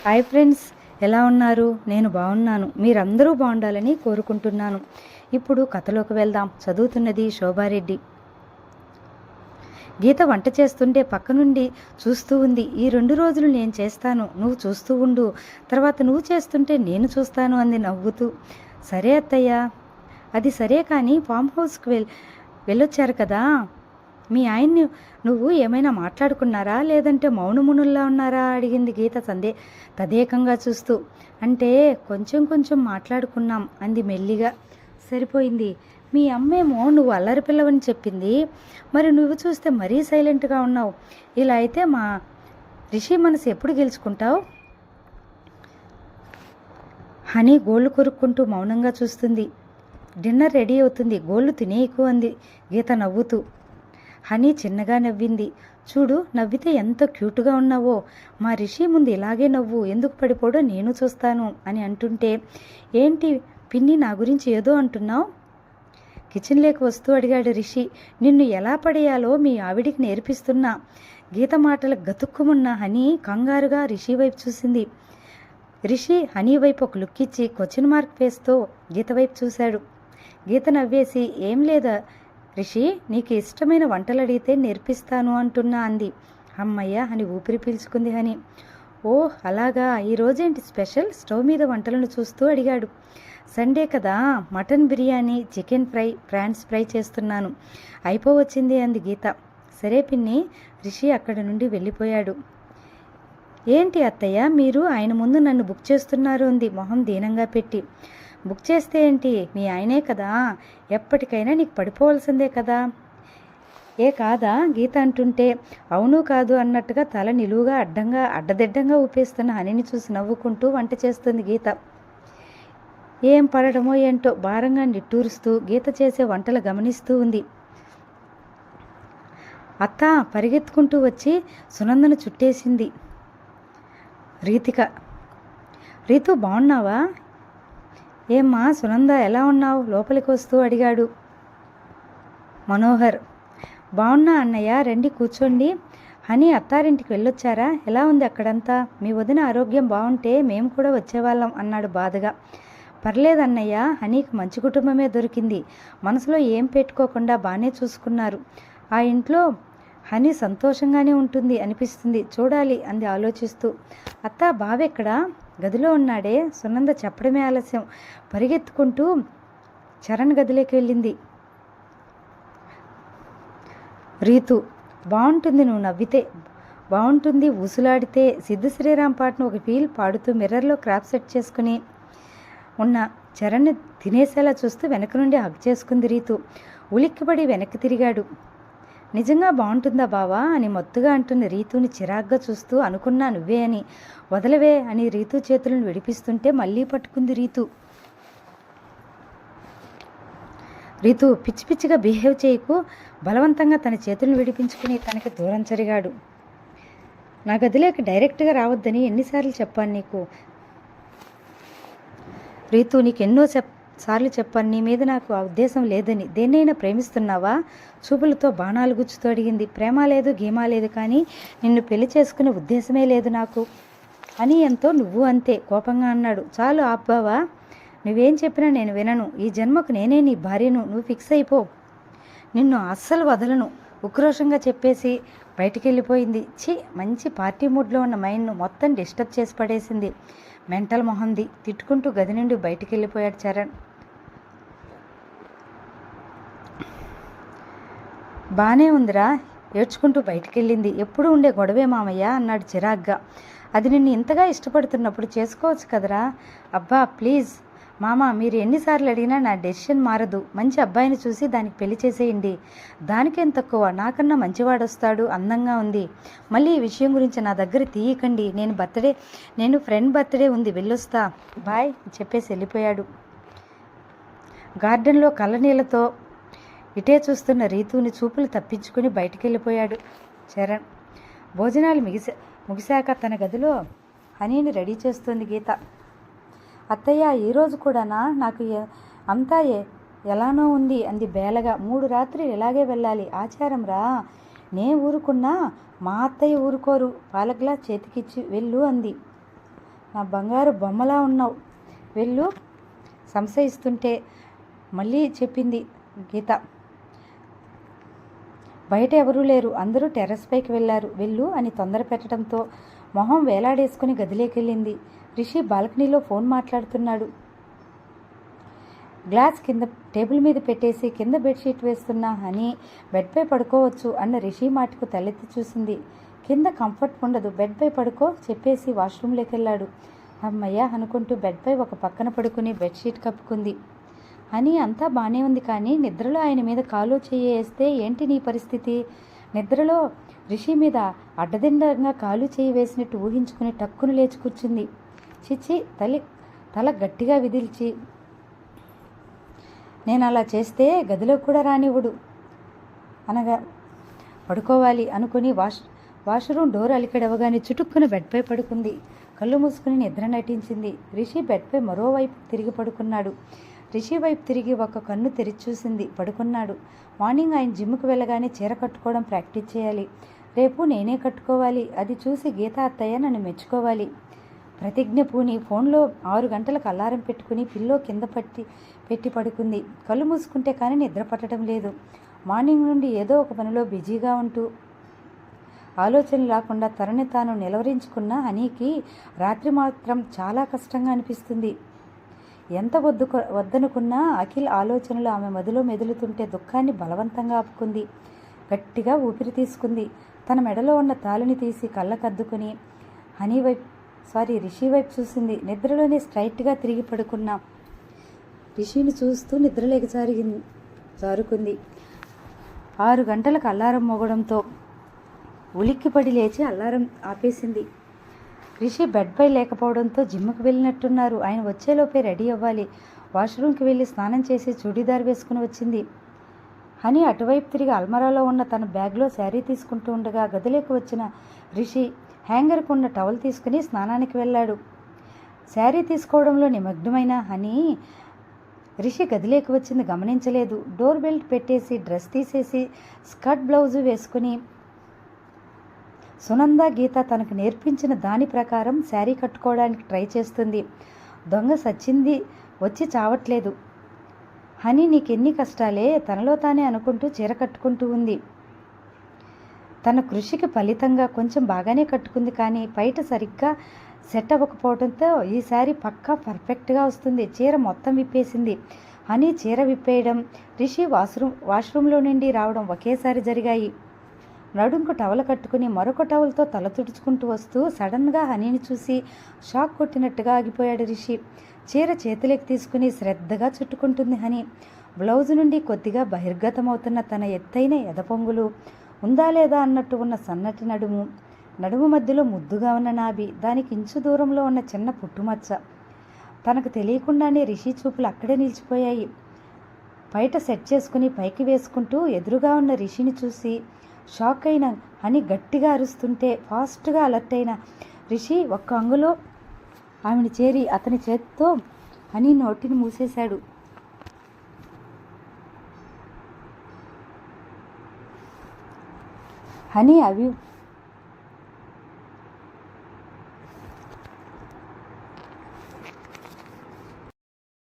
Hi friends, ఎలా ఉన్నారు? నేను బాగున్నాను. మీరందరూ బాగుండాలని కోరుకుంటున్నాను. ఇప్పుడు కథలోకి వెళ్దాం. చదువుతున్నది శోభారెడ్డి. గీత వంట చేస్తుంటే పక్క నుండి చూస్తూ ఉంది. ఈ 2 రోజులు నేను చేస్తాను, నువ్వు చూస్తూ ఉండు, తర్వాత నువ్వు చేస్తుంటే నేను చూస్తాను అంది నవ్వుతూ. సరే అత్తయ్య. అది సరే, కానీ ఫామ్ హౌస్కి వెళ్ళొచ్చారు కదా, మీ ఆయన్ని నువ్వు ఏమైనా మాట్లాడుకున్నారా, లేదంటే మౌనమునుల్లా ఉన్నారా అడిగింది గీత తదేకంగా చూస్తూ. అంటే కొంచెం మాట్లాడుకున్నాం అంది మెల్లిగా. సరిపోయింది. మీ అమ్మేమో నువ్వు అల్లరి పిల్లవని చెప్పింది, మరి నువ్వు చూస్తే మరీ సైలెంట్గా ఉన్నావు. ఇలా అయితే మా రిషి మనసు ఎప్పుడు గెలుచుకుంటావు? హనీ గోళ్ళు కొరుక్కుంటూ మౌనంగా చూస్తుంది. డిన్నర్ రెడీ అవుతుంది, గోళ్ళు తినేయకు అంది గీత నవ్వుతూ. హనీ చిన్నగా నవ్వింది. చూడు, నవ్వితే ఎంత క్యూట్గా ఉన్నావో, మా రిషి ముందు ఇలాగే నవ్వు, ఎందుకు పడిపోడో నేను చూస్తాను అని అంటుంటే, ఏంటి పిన్ని నా గురించి ఏదో అంటున్నావు? కిచెన్లోకి వస్తూ అడిగాడు రిషి. నిన్ను ఎలా పడేయాలో మీ ఆవిడికి నేర్పిస్తున్నా. గీత మాటలకు గతుక్కుమున్న హనీ కంగారుగా రిషి వైపు చూసింది. రిషి హనీ వైపు ఒక లుక్ ఇచ్చి క్వశ్చన్ మార్క్ ఫేస్తో గీత వైపు చూశాడు. గీత నవ్వేసి, ఏం లేదా రిషి, నీకు ఇష్టమైన వంటలు అడిగితే నేర్పిస్తాను అంటున్నా అంది. అమ్మయ్య అని ఊపిరి పీల్చుకుంది హనీ. ఓ అలాగా, ఈరోజేంటి స్పెషల్? స్టవ్ మీద వంటలను చూస్తూ అడిగాడు. సండే కదా, mutton biryani, chicken fry, prawns fry చేస్తున్నాను, అయిపోవచ్చింది అంది గీత. సరే పిన్ని. రిషి అక్కడి నుండి వెళ్ళిపోయాడు. ఏంటి అత్తయ్య, మీరు ఆయన ముందు నన్ను బుక్ చేస్తున్నారు అంది మొహం దీనంగా పెట్టి. బుక్ చేస్తే ఏంటి, మీ ఆయనే కదా, ఎప్పటికైనా నీకు పడిపోవాల్సిందే కదా. ఏ కాదా? గీత అంటుంటే అవును కాదు అన్నట్టుగా తల నిలువుగా అడ్డదిడ్డంగా ఊపేస్తున్న హనీని చూసి నవ్వుకుంటూ వంట చేస్తుంది గీత. ఏం పడడమో ఏంటో భారంగా నిట్టూరుస్తూ గీత చేసే వంటలు గమనిస్తూ ఉంది. అత్త పరిగెత్తుకుంటూ వచ్చి సునందను చుట్టేసింది రీతిక. రీతు బాగున్నావా? ఏమ్మా సునంద, ఎలా ఉన్నావు? లోపలికి వస్తూ అడిగాడు మనోహర్. బాగున్నా అన్నయ్య, రండి కూర్చోండి. హనీ అత్తారింటికి వెళ్ళొచ్చారా? ఎలా ఉంది అక్కడంతా? మీ వదిన ఆరోగ్యం బాగుంటే మేము కూడా వచ్చేవాళ్ళం అన్నాడు బాధగా. పర్లేదన్నయ్య, హనీకి మంచి కుటుంబమే దొరికింది, మనసులో ఏం పెట్టుకోకుండా బాగానే చూసుకున్నారు. ఆ ఇంట్లో హనీ సంతోషంగానే ఉంటుంది అనిపిస్తుంది, చూడాలి అంది ఆలోచిస్తూ. అత్త బావెక్కడా? గదిలో ఉన్నాడే. సునంద చెప్పడమే ఆలస్యం. పరిగెత్తుకుంటూ చరణ్ గదిలోకి వెళ్ళింది. రీతు, బాగుంటుంది నువ్వు నవ్వితే, బాగుంటుంది ఊసులాడితే. సిద్ధు శ్రీరామ్ పాటను ఒక ఫీల్ పాడుతూ మిర్రర్లో క్రాప్ సెట్ చేసుకుని ఉన్న చరణ్ని తినేసేలా చూస్తూ వెనక నుండి హగ్ చేసుకుంది రీతు. ఉలిక్కిపడి వెనక్కి తిరిగాడు. నిజంగా బాగుంటుందా బావా అని మత్తుగా అంటున్న రీతుని చిరాగ్గా చూస్తూ, అనుకున్నా నువ్వే అని. వదలవే అని రీతు చేతులను విడిపిస్తుంటే మళ్ళీ పట్టుకుంది రీతు. రీతు పిచ్చి పిచ్చిగా బిహేవ్ చేయకు. బలవంతంగా తన చేతులను విడిపించుకుని తనకి దూరం జరిగాడు. నా గదిలోకి డైరెక్ట్గా రావద్దని ఎన్నిసార్లు చెప్పాను నీకు? రీతు, నీకు ఎన్నో సార్లు చెప్పాను నీ మీద నాకు ఆ ఉద్దేశం లేదని. దేన్నైనా ప్రేమిస్తున్నావా? చూపులతో బాణాలు గుచ్చుతూ అడిగింది. ప్రేమ లేదు, గీమా లేదు, కానీ నిన్ను పెళ్లి చేసుకునే ఉద్దేశమే లేదు నాకు అని. ఎంతో నువ్వు అంతే కోపంగా అన్నాడు. చాలు ఆబ్బావా, నువ్వేం చెప్పినా నేను వినను. ఈ జన్మకు నేనే నీ భార్యను, నువ్వు ఫిక్స్ అయిపో. నిన్ను అస్సలు వదలను ఉక్రోషంగా చెప్పేసి బయటికి వెళ్ళిపోయింది. మంచి పార్టీ మూడ్లో ఉన్న మైండ్ను మొత్తం డిస్టర్బ్ చేసి పడేసింది. మెంటల్ మొహంది. తిట్టుకుంటూ గది నుండి బయటికి వెళ్ళిపోయాడు చరణ్. బానే ఉందిరా, ఏడ్చుకుంటూ బయటికి వెళ్ళింది. ఎప్పుడు ఉండే గొడవే మామయ్య అన్నాడు చిరాగ్గా. అది నిన్ను ఇంతగా ఇష్టపడుతున్నప్పుడు చేసుకోవచ్చు కదరా. అబ్బా ప్లీజ్ మామ, మీరు ఎన్నిసార్లు అడిగినా నా డెసిషన్ మారదు. మంచి అబ్బాయిని చూసి దానికి పెళ్లి చేసేయండి. దానికేం తక్కువ, నాకన్నా మంచివాడొస్తాడు, అందంగా ఉంది. మళ్ళీ ఈ విషయం గురించి నా దగ్గర తీయకండి. నేను ఫ్రెండ్ బర్త్డే ఉంది, వెళ్ళొస్తా, బాయ్ చెప్పేసి వెళ్ళిపోయాడు. గార్డెన్లో కళ్ళనీళ్ళతో ఇటే చూస్తున్న రీతుని చూపులు తప్పించుకుని బయటికి వెళ్ళిపోయాడు చరణ్. భోజనాలు ముగిశాక తన గదిలో హనీని రెడీ చేస్తుంది గీత. అత్తయ్య, ఈరోజు కూడానా? నాకు అంతా ఎలానో ఉంది అంది బేలగా. 3 రాత్రులు ఇలాగే వెళ్ళాలి, ఆచారం రా. నే ఊరుకున్నా మా అత్తయ్య ఊరుకోరు. పాల గ్లాస్ చేతికిచ్చి వెళ్ళు అంది. నా బంగారు బొమ్మలా ఉన్నావు, వెళ్ళు సంశయిస్తుంటే మళ్ళీ చెప్పింది గీత. బయట ఎవరూ లేరు, అందరూ టెర్రస్ పైకి వెళ్ళారు. వెళ్ళు అని తొందర పెట్టడంతో మొహం వేలాడేసుకుని గదిలోకెళ్ళింది. రిషి బాల్కనీలో ఫోన్ మాట్లాడుతున్నాడు. గ్లాస్ కింద టేబుల్ మీద పెట్టేసి కింద బెడ్షీట్ వేస్తున్నా అని బెడ్పై పడుకోవచ్చు అన్న రిషి మాటకు తలెత్తి చూసింది. కింద కంఫర్ట్ ఉండదు, బెడ్పై పడుకో చెప్పేసి వాష్రూమ్లోకి వెళ్ళాడు. అమ్మయ్య అనుకుంటూ బెడ్పై ఒక పక్కన పడుకుని బెడ్షీట్ కప్పుకుంది. అని అంతా బాగానే ఉంది, కానీ నిద్రలో ఆయన మీద కాలు వేస్తే ఏంటి నీ పరిస్థితి? నిద్రలో రిషి మీద అడ్డదిండంగా కాలు చేయి వేసినట్టు ఊహించుకుని టక్కును లేచి కూర్చుంది. చిచ్చి తల గట్టిగా విదిల్చి, నేను అలా చేస్తే గదిలో కూడా రానివ్వడు అనగా పడుకోవాలి అనుకుని వాష్రూమ్ డోర్ అలికడవగానే చుటుక్కున బెడ్పై పడుకుంది. కళ్ళు మూసుకుని నిద్ర నటించింది. రిషి బెడ్పై మరోవైపు తిరిగి పడుకున్నాడు. రిషి వైపు తిరిగి ఒక కన్ను తెరిచి చూసింది. పడుకున్నాడు. మార్నింగ్ ఆయన జిమ్కి వెళ్ళగానే చీర కట్టుకోవడం ప్రాక్టీస్ చేయాలి. రేపు నేనే కట్టుకోవాలి. అది చూసి గీత అత్తయ్య నన్ను మెచ్చుకోవాలి. ప్రతిజ్ఞ పూని ఫోన్లో 6 గంటలకు అలారం పెట్టుకుని పిల్లో కింద పెట్టి పడుకుంది. కళ్ళు మూసుకుంటే కానీ నిద్ర పట్టడం లేదు. మార్నింగ్ నుండి ఏదో ఒక పనిలో బిజీగా ఉంటూ ఆలోచన లేకుండా తనని తాను నిలవరించుకున్న హనీకి రాత్రి మాత్రం చాలా కష్టంగా అనిపిస్తుంది. ఎంత వద్దనుకున్నా అఖిల్ ఆలోచనలు ఆమె మదిలో మెదులుతుంటే దుఃఖాన్ని బలవంతంగా ఆపుకుంది. గట్టిగా ఊపిరి తీసుకుంది. తన మెడలో ఉన్న తాళిని తీసి కళ్ళకద్దుకుని రిషి వైపు చూసింది. నిద్రలోనే స్ట్రైట్గా తిరిగి పడుకున్న రిషిని చూస్తూ నిద్రలేక జారుకుంది. 6 గంటలకు అలారం మోగడంతో ఉలిక్కిపడి లేచి అలారం ఆపేసింది. రిషి బెడ్పై లేకపోవడంతో జిమ్కి వెళ్ళినట్టున్నారు. ఆయన వచ్చేలోపే రెడీ అవ్వాలి. వాష్రూమ్కి వెళ్ళి స్నానం చేసి చూడీదార్ వేసుకుని వచ్చింది. హనీ అటువైపు తిరిగి అల్మరాలో ఉన్న తన బ్యాగ్లో శారీ తీసుకుంటూ ఉండగా గదిలోకి వచ్చిన రిషి హ్యాంగర్కు ఉన్న టవల్ తీసుకుని స్నానానికి వెళ్ళాడు. శారీ తీసుకోవడంలో నిమగ్నమైన హనీ రిషి గదిలోకి వచ్చింది గమనించలేదు. డోర్ బెల్ట్ పెట్టేసి డ్రెస్ తీసేసి స్కర్ట్ బ్లౌజు వేసుకుని సునంద గీత తనకు నేర్పించిన దాని ప్రకారం శారీ కట్టుకోవడానికి ట్రై చేస్తుంది. దొంగ సచ్చింది వచ్చి చావట్లేదు. హనీ నీకెన్ని కష్టాలే తనలో తానే అనుకుంటూ చీర కట్టుకుంటూ ఉంది. తన కృషికి ఫలితంగా కొంచెం బాగానే కట్టుకుంది, కానీ బయట సరిగ్గా సెట్ అవ్వకపోవడంతో ఈ శారీ పక్కా పర్ఫెక్ట్గా వస్తుంది. చీర మొత్తం విప్పేసింది. హనీ చీర విప్పేయడం, రిషి వాష్రూమ్లో నుండి రావడం ఒకేసారి జరిగాయి. నడుంకు టవల్ కట్టుకుని మరొక టవల్తో తల తుడుచుకుంటూ వస్తూ సడన్గా హనీని చూసి షాక్ కొట్టినట్టుగా ఆగిపోయాడు రిషి. చీర చేతిలోకి తీసుకుని శ్రద్ధగా చుట్టుకుంటుంది హనీ. బ్లౌజు నుండి కొద్దిగా బహిర్గతమవుతున్న తన ఎత్తైన ఎదపొంగులు, ఉందా లేదా అన్నట్టు ఉన్న సన్నటి నడుము మధ్యలో ముద్దుగా ఉన్న నాభి, దానికి ఇంచు దూరంలో ఉన్న చిన్న పుట్టుమచ్చ. తనకు తెలియకుండానే రిషి చూపులు అక్కడే నిలిచిపోయాయి. బయట సెట్ చేసుకుని పైకి వేసుకుంటూ ఎదురుగా ఉన్న రిషిని చూసి షాక్ అయిన హనీ గట్టిగా అరుస్తుంటే ఫాస్ట్గా అలర్ట్ అయిన రిషి ఒక్క అంగులో ఆమెను చేరి అతని చేతితో హనీ నోటిని మూసేశాడు. హనీ